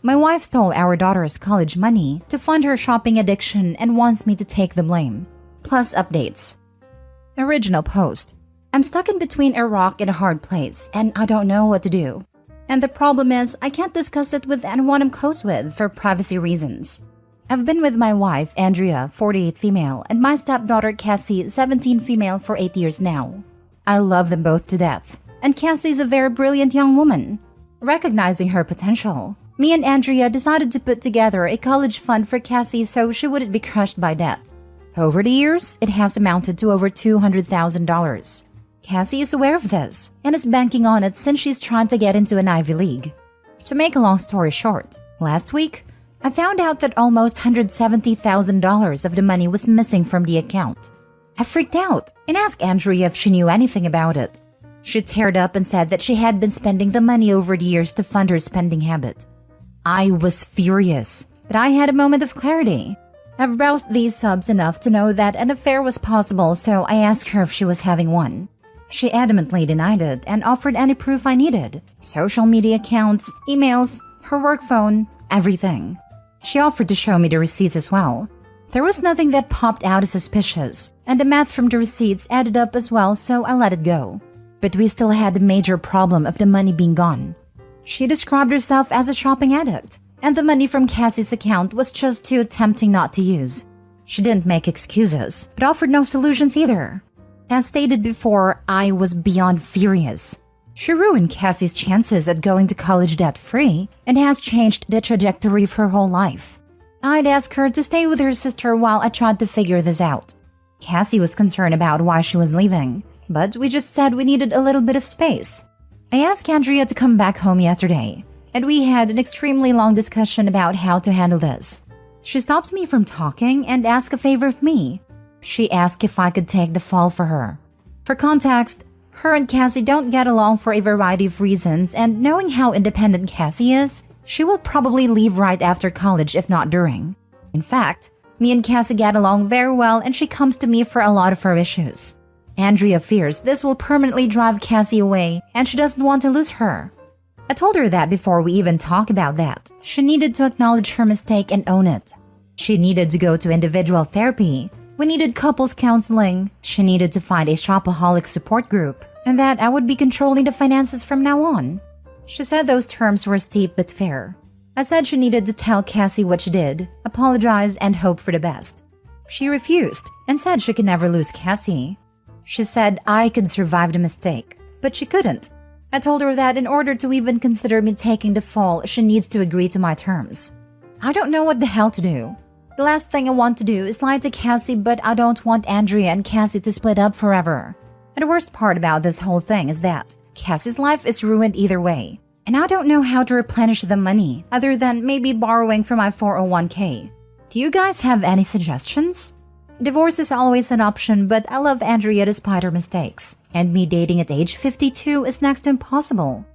My wife stole our daughter's college money to fund her shopping addiction and wants me to take the blame. Plus updates. Original post. I'm stuck in between a rock and a hard place, and I don't know what to do. And the problem is, I can't discuss it with anyone I'm close with for privacy reasons. I've been with my wife, Andrea, 48 female, and my stepdaughter, Cassie, 17 female for 8 years now. I love them both to death, and Cassie is a very brilliant young woman. Recognizing her potential, me and Andrea decided to put together a college fund for Cassie so she wouldn't be crushed by debt. Over the years, it has amounted to over $200,000. Cassie is aware of this and is banking on it since she's trying to get into an Ivy League. To make a long story short, last week, I found out that almost $170,000 of the money was missing from the account. I freaked out and asked Andrea if she knew anything about it. She teared up and said that she had been spending the money over the years to fund her spending habit. I was furious, but I had a moment of clarity. I've browsed these subs enough to know that an affair was possible, so I asked her if she was having one. She adamantly denied it and offered any proof I needed. Social media accounts, emails, her work phone, everything. She offered to show me the receipts as well. There was nothing that popped out as suspicious, and the math from the receipts added up as well, so I let it go. But we still had the major problem of the money being gone. She described herself as a shopping addict, and the money from Cassie's account was just too tempting not to use. She didn't make excuses, but offered no solutions either. As stated before, I was beyond furious. She ruined Cassie's chances at going to college debt-free and has changed the trajectory of her whole life. I'd ask her to stay with her sister while I tried to figure this out. Cassie was concerned about why she was leaving, but we just said we needed a little bit of space. I asked Andrea to come back home yesterday, and we had an extremely long discussion about how to handle this. She stopped me from talking and asked a favor of me. She asked if I could take the fall for her. For context, her and Cassie don't get along for a variety of reasons, and knowing how independent Cassie is, she will probably leave right after college if not during. In fact, me and Cassie get along very well, and she comes to me for a lot of her issues. Andrea fears this will permanently drive Cassie away, and she doesn't want to lose her. I told her that before we even talk about that, she needed to acknowledge her mistake and own it. She needed to go to individual therapy. We needed couples counseling. She needed to find a shopaholic support group, and that I would be controlling the finances from now on. She said those terms were steep but fair. I said she needed to tell Cassie what she did, apologize, and hope for the best. She refused and said she could never lose Cassie. She said I could survive the mistake, but she couldn't. I told her that in order to even consider me taking the fall, she needs to agree to my terms. I don't know what the hell to do. The last thing I want to do is lie to Cassie, but I don't want Andrea and Cassie to split up forever. And the worst part about this whole thing is that Cassie's life is ruined either way, and I don't know how to replenish the money other than maybe borrowing from my 401k. Do you guys have any suggestions? Divorce is always an option, but I love Andrea despite her mistakes, and me dating at age 52 is next to impossible.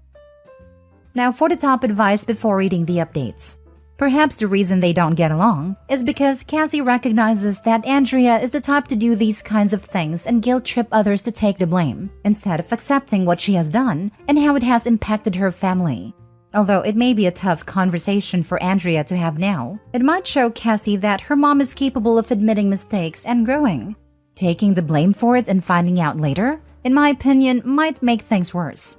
Now for the top advice before reading the updates. Perhaps the reason they don't get along is because Cassie recognizes that Andrea is the type to do these kinds of things and guilt-trip others to take the blame, instead of accepting what she has done and how it has impacted her family. Although it may be a tough conversation for Andrea to have now, it might show Cassie that her mom is capable of admitting mistakes and growing. Taking the blame for it and finding out later, in my opinion, might make things worse.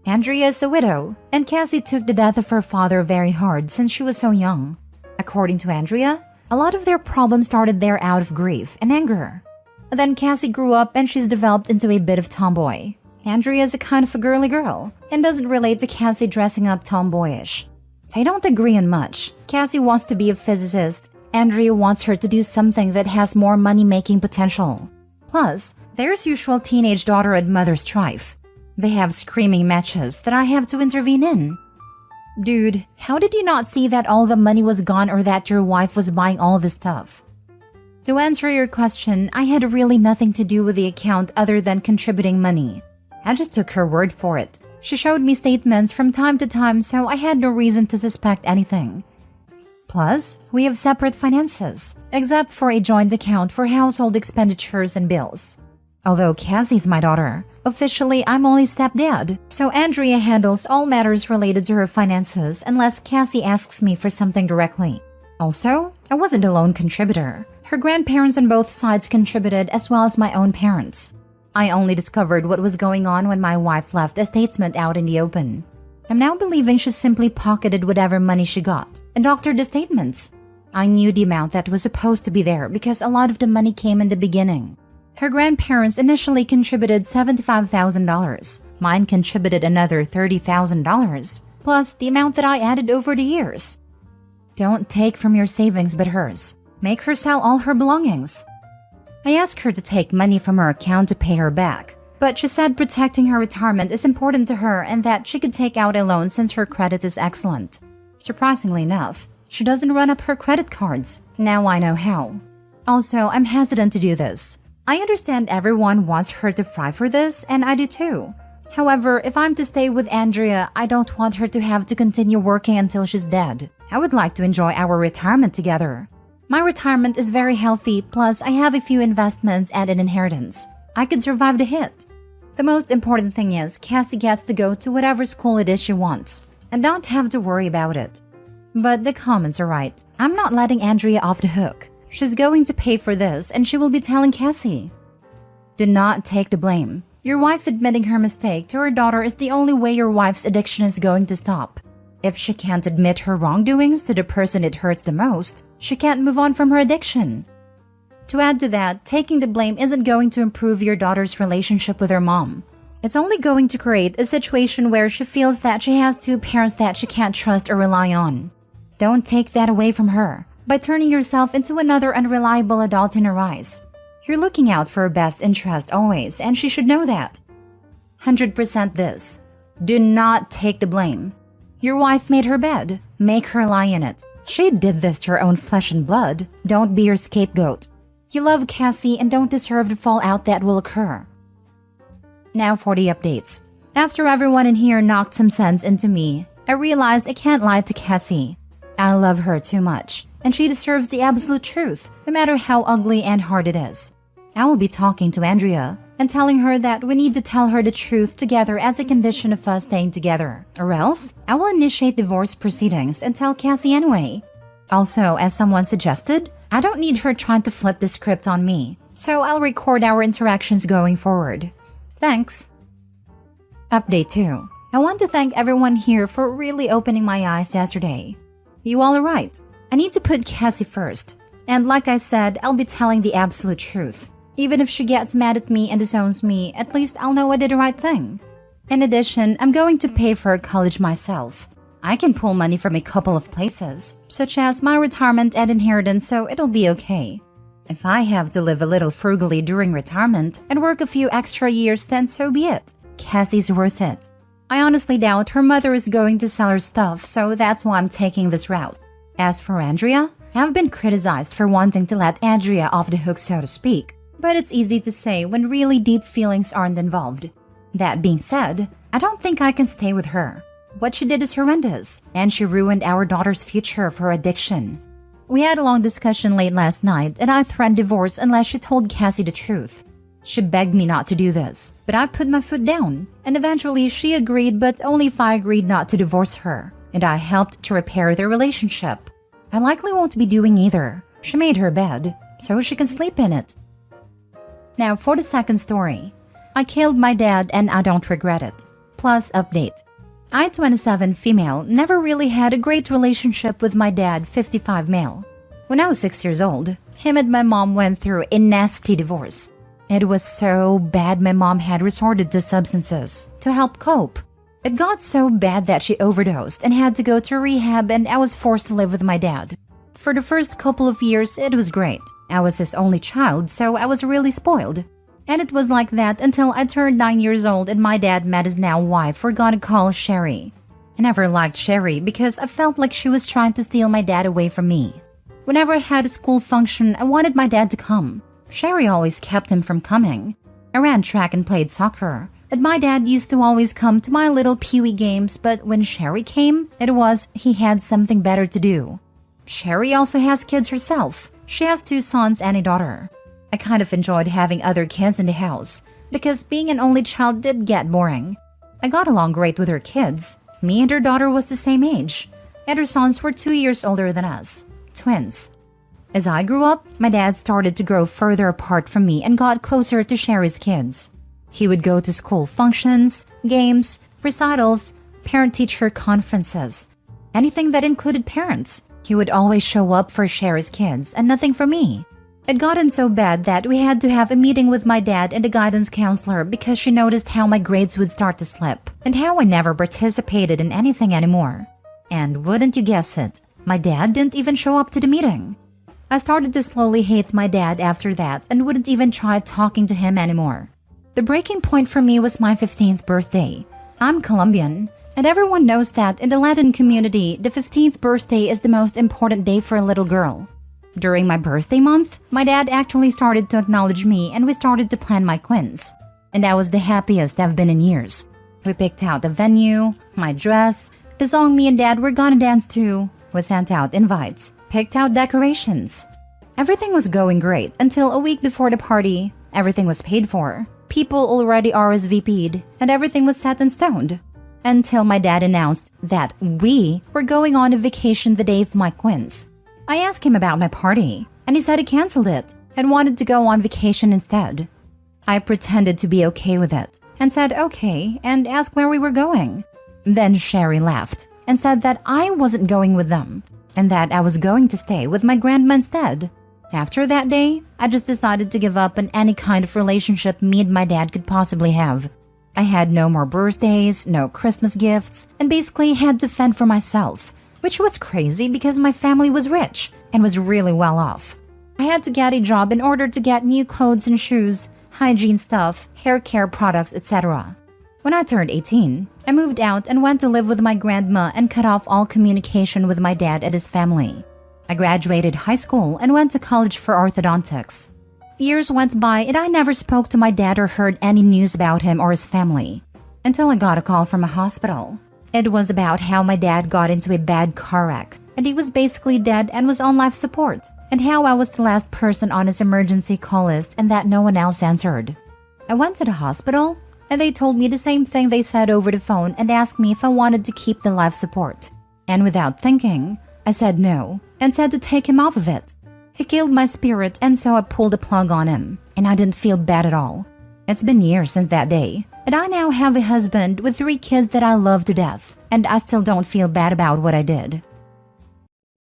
Andrea is a widow, and Cassie took the death of her father very hard since she was so young. According to Andrea, a lot of their problems started there out of grief and anger. Then Cassie grew up and she's developed into a bit of tomboy. Andrea is a kind of a girly girl and doesn't relate to Cassie dressing up tomboyish. They don't agree on much. Cassie wants to be a physicist. Andrea wants her to do something that has more money-making potential. Plus, there's usual teenage daughter and mother strife. They have screaming matches that I have to intervene in. Dude, how did you not see that all the money was gone or that your wife was buying all this stuff? To answer your question, I had really nothing to do with the account other than contributing money. I just took her word for it. She showed me statements from time to time, so I had no reason to suspect anything. Plus, we have separate finances, except for a joint account for household expenditures and bills. Although Cassie's my daughter, Officially, I'm only stepdad, so Andrea handles all matters related to her finances unless Cassie asks me for something directly. Also, I wasn't a lone contributor. Her grandparents on both sides contributed as well as my own parents. I only discovered what was going on when my wife left a statement out in the open. I'm now believing she simply pocketed whatever money she got and doctored the statements. I knew the amount that was supposed to be there because a lot of the money came in the beginning. Her grandparents initially contributed $75,000. Mine contributed another $30,000, plus the amount that I added over the years. Don't take from your savings but hers. Make her sell all her belongings. I asked her to take money from her account to pay her back, but she said protecting her retirement is important to her and that she could take out a loan since her credit is excellent. Surprisingly enough, she doesn't run up her credit cards. Now I know how. Also, I'm hesitant to do this. I understand everyone wants her to fry for this, and I do too. However, if I'm to stay with Andrea, I don't want her to have to continue working until she's dead. I would like to enjoy our retirement together. My retirement is very healthy, plus I have a few investments and an inheritance. I could survive the hit. The most important thing is Cassie gets to go to whatever school it is she wants, and don't have to worry about it. But the comments are right. I'm not letting Andrea off the hook. She's going to pay for this and she will be telling Cassie. Do not take the blame. Your wife admitting her mistake to her daughter is the only way your wife's addiction is going to stop. If she can't admit her wrongdoings to the person it hurts the most, she can't move on from her addiction. To add to that, taking the blame isn't going to improve your daughter's relationship with her mom. It's only going to create a situation where she feels that she has two parents that she can't trust or rely on. Don't take that away from her by turning yourself into another unreliable adult in her eyes. You're looking out for her best interest always, and she should know that. 100% this. Do not take the blame. Your wife made her bed. Make her lie in it. She did this to her own flesh and blood. Don't be your scapegoat. You love Cassie and don't deserve the fallout that will occur. Now for the updates. After everyone in here knocked some sense into me, I realized I can't lie to Cassie. I love her too much, and she deserves the absolute truth, no matter how ugly and hard it is. I will be talking to Andrea and telling her that we need to tell her the truth together as a condition of us staying together, or else I will initiate divorce proceedings and tell Cassie anyway. Also, as someone suggested, I don't need her trying to flip the script on me, so I'll record our interactions going forward. Thanks. Update 2. I want to thank everyone here for really opening my eyes yesterday. You all are right. I need to put Cassie first. And like I said, I'll be telling the absolute truth. Even if she gets mad at me and disowns me, at least I'll know I did the right thing. In addition, I'm going to pay for her college myself. I can pull money from a couple of places, such as my retirement and inheritance, so it'll be okay. If I have to live a little frugally during retirement and work a few extra years, then so be it. Cassie's worth it. I honestly doubt her mother is going to sell her stuff, so that's why I'm taking this route. As for Andrea, I've been criticized for wanting to let Andrea off the hook, so to speak, but it's easy to say when really deep feelings aren't involved. That being said, I don't think I can stay with her. What she did is horrendous, and she ruined our daughter's future for addiction. We had a long discussion late last night, and I threatened divorce unless she told Cassie the truth. She begged me not to do this, but I put my foot down, and eventually she agreed, but only if I agreed not to divorce her, and I helped to repair their relationship. I likely won't be doing either. She made her bed, so she can sleep in it. Now for the second story. I killed my dad and I don't regret it. Plus update. I, 27 female, never really had a great relationship with my dad, 55 male. When I was 6 years old, him and my mom went through a nasty divorce. It was so bad my mom had resorted to substances to help cope. It got so bad that she overdosed and had to go to rehab, and I was forced to live with my dad. For the first couple of years, it was great. I was his only child, so I was really spoiled. And it was like that until I turned 9 years old and my dad met his now wife we're gonna call Sherry. I never liked Sherry because I felt like she was trying to steal my dad away from me. Whenever I had a school function, I wanted my dad to come. Sherry always kept him from coming. I ran track and played soccer, and my dad used to always come to my little peewee games, but when Sherry came, it was he had something better to do. Sherry also has kids herself. She has 2 sons and a daughter. I kind of enjoyed having other kids in the house, because being an only child did get boring. I got along great with her kids. Me and her daughter was the same age, and her sons were 2 years older than us, twins. As I grew up, my dad started to grow further apart from me and got closer to Sherry's kids. He would go to school functions, games, recitals, parent-teacher conferences, anything that included parents. He would always show up for Sherry's kids and nothing for me. It gotten so bad that we had to have a meeting with my dad and a guidance counselor because she noticed how my grades would start to slip and how I never participated in anything anymore. And wouldn't you guess it, my dad didn't even show up to the meeting. I started to slowly hate my dad after that and wouldn't even try talking to him anymore. The breaking point for me was my 15th birthday. I'm Colombian, and everyone knows that in the Latin community, the 15th birthday is the most important day for a little girl. During my birthday month, my dad actually started to acknowledge me and we started to plan my quins. And I was the happiest I've been in years. We picked out the venue, my dress, the song me and dad were gonna dance to. We sent out invites, picked out decorations. Everything was going great until a week before the party. Everything was paid for. People already RSVP'd and everything was set in stone. Until my dad announced that we were going on a vacation the day of my quins. I asked him about my party, and he said he canceled it and wanted to go on vacation instead. I pretended to be okay with it and said okay and asked where we were going. Then Sherry laughed and said that I wasn't going with them and that I was going to stay with my grandma instead. After that day, I just decided to give up on any kind of relationship me and my dad could possibly have. I had no more birthdays, no Christmas gifts, and basically had to fend for myself. Which was crazy because my family was rich and was really well off. I had to get a job in order to get new clothes and shoes, hygiene stuff, hair care products, etc. When I turned 18, I moved out and went to live with my grandma and cut off all communication with my dad and his family. I graduated high school and went to college for orthodontics. Years went by and I never spoke to my dad or heard any news about him or his family until I got a call from a hospital. It was about how my dad got into a bad car wreck and he was basically dead and was on life support, and how I was the last person on his emergency call list and that no one else answered. I went to the hospital and they told me the same thing they said over the phone and asked me if I wanted to keep the life support. And without thinking, I said no and said to take him off of it. He killed my spirit and so I pulled the plug on him, and I didn't feel bad at all. It's been years since that day, and I now have a husband with 3 kids that I love to death, and I still don't feel bad about what I did.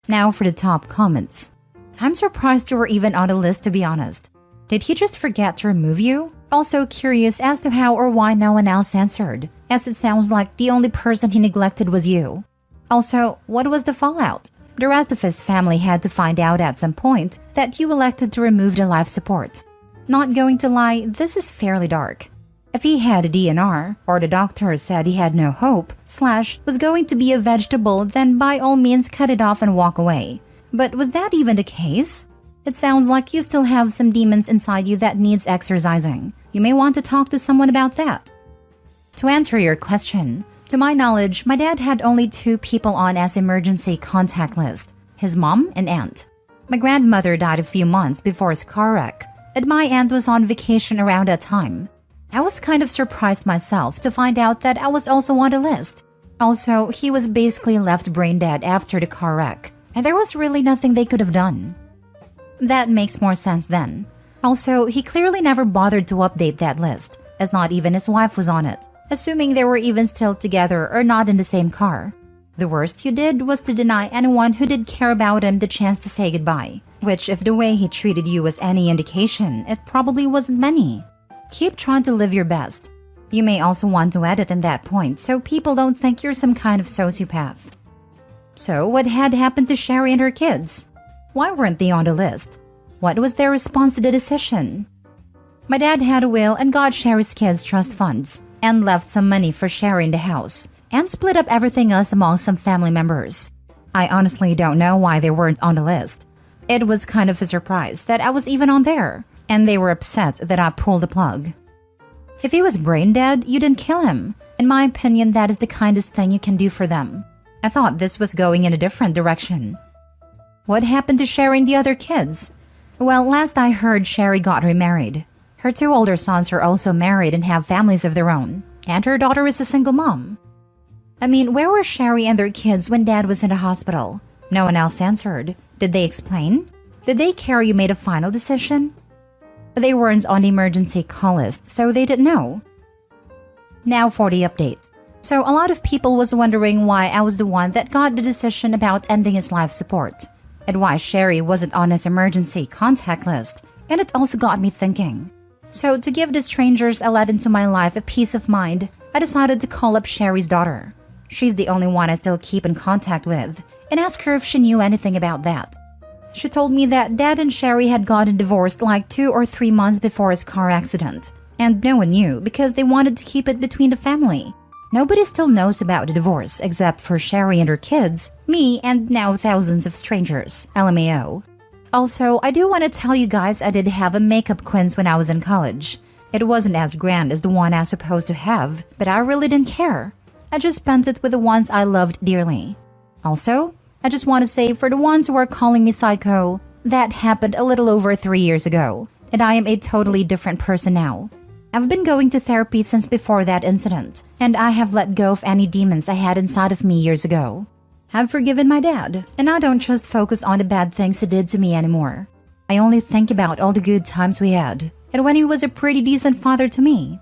Now for the top comments. I'm surprised you were even on the list, to be honest. Did he just forget to remove you? Also curious as to how or why no one else answered, as it sounds like the only person he neglected was you. Also, what was the fallout? The rest of his family had to find out at some point that you elected to remove the life support. Not going to lie, this is fairly dark. If he had a DNR, or the doctor said he had no hope, / was going to be a vegetable, then by all means cut it off and walk away. But was that even the case? It sounds like you still have some demons inside you that needs exorcising. You may want to talk to someone about that. To answer your question, to my knowledge, my dad had only 2 people on as emergency contact list, his mom and aunt. My grandmother died a few months before his car wreck, and my aunt was on vacation around that time. I was kind of surprised myself to find out that I was also on the list. Also, he was basically left brain dead after the car wreck, and there was really nothing they could have done. That makes more sense then. Also, he clearly never bothered to update that list, as not even his wife was on it, assuming they were even still together or not in the same car. The worst you did was to deny anyone who did care about him the chance to say goodbye, which if the way he treated you was any indication, it probably wasn't many. Keep trying to live your best. You may also want to edit in that point so people don't think you're some kind of sociopath. So what had happened to Sherry and her kids? Why weren't they on the list? What was their response to the decision? My dad had a will and got Sherry's kids' trust funds and left some money for Sherry in the house and split up everything else among some family members. I honestly don't know why they weren't on the list. It was kind of a surprise that I was even on there, and they were upset that I pulled the plug. If he was brain dead, you didn't kill him. In my opinion, that is the kindest thing you can do for them. I thought this was going in a different direction. What happened to Sherry and the other kids? Well, last I heard, Sherry got remarried. Her two older sons are also married and have families of their own, and her daughter is a single mom. I mean, where were Sherry and their kids when Dad was in the hospital? No one else answered. Did they explain? Did they care you made a final decision? They weren't on the emergency call list, so they didn't know. Now for the update. So a lot of people was wondering why I was the one that got the decision about ending his life support, and why Sherry wasn't on his emergency contact list, and it also got me thinking. So to give the strangers I let into my life a peace of mind, I decided to call up Sherry's daughter. She's the only one I still keep in contact with, and ask her if she knew anything about that. She told me that Dad and Sherry had gotten divorced like 2 or 3 months before his car accident, and no one knew because they wanted to keep it between the family. Nobody still knows about the divorce except for Sherry and her kids, me, and now thousands of strangers, LMAO. Also, I do want to tell you guys I did have a makeup quiz when I was in college. It wasn't as grand as the one I was supposed to have, but I really didn't care. I just spent it with the ones I loved dearly. Also, I just want to say for the ones who are calling me psycho, that happened a little over 3 years ago, and I am a totally different person now. I've been going to therapy since before that incident, and I have let go of any demons I had inside of me years ago. I've forgiven my dad, and I don't just focus on the bad things he did to me anymore. I only think about all the good times we had, and when he was a pretty decent father to me.